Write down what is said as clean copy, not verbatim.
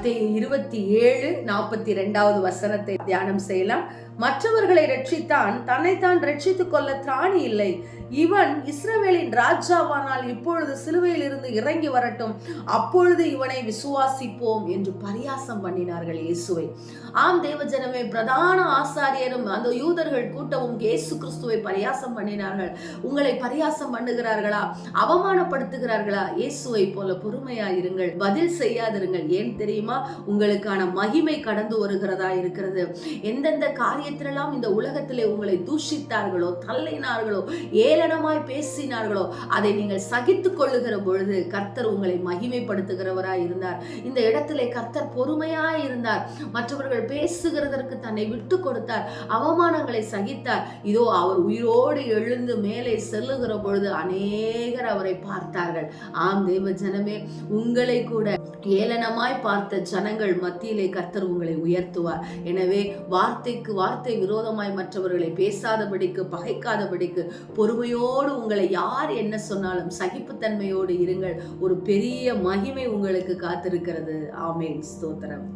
மத்தேயு 27:42 தியானம் செய்யலாம். மற்றவர்களை ரட்சித்தான், தன்னைத்தான் ரட்சித்துக் கொள்ள திராணி இல்லை. இவன் இஸ்ரவேலின் ராஜாவானால் இப்பொழுது சிலுவையில் இருந்து இறங்கி வரட்டும், அப்பொழுது இவனை விசுவாசிப்போம் என்று பரியாசம் பண்ணினார்கள் இயேசுவை. ஆம் தேவஜனமே, பிரதான ஆசாரியரும் அந்த யூதர்கள் கூட்டமும் இயேசு கிறிஸ்துவை பரியாசம் பண்ணினார்கள். உங்களை பரியாசம் பண்ணுகிறார்களா, அவமானப்படுத்துகிறார்களா? இயேசுவை போல பொறுமையா இருங்கள், பதில் செய்யாதிருங்கள். ஏன் தெரியுமா? உங்களுக்கான மகிமை கடந்து வருகிறதா இருக்கிறது. எந்தெந்த காரியத்திலெல்லாம் இந்த உலகத்திலே உங்களை தூஷித்தார்களோ, தள்ளினார்களோ, ஏளனமாய் பேசினார்களோ, அதை நீங்கள் சகித்துக் கொள்ளுகிற பொழுது கர்த்தர் உங்களை மகிமைப்படுத்துகிறவராய் இருந்தார். இந்த இடத்திலே கர்த்தர் பொறுமையாய் இருந்தார். மற்றவர்கள் பேசுகிறதற்கு தன்னை விட்டு கொடுத்தார், அவமானங்களை சகித்தார். இதோ அவர் உயிரோடு எழுந்து மேலே செல்லுகிற பொழுது அநேகர் அவரை பார்த்தார்கள். ஆம் தேவ ஜனமே, உங்களை கூட ஏளனமாய் பார்த்த ஜனங்கள் மத்தியிலே கர்த்தர் உங்களை உயர்த்துவார். எனவே வார்த்தைக்கு வார்த்தை விரோதமாய் மற்றவர்களை பேசாதபடிக்கு, பகைக்காதபடிக்கு பொறுமையோடு உங்களை யார் என்ன சொன்னாலும் சகிப்புத்தன்மையோடு இருங்கள். ஒரு பெரிய மகிமை உங்களுக்கு காத்திருக்கிறது. ஆமென். ஸ்தோத்திரம்.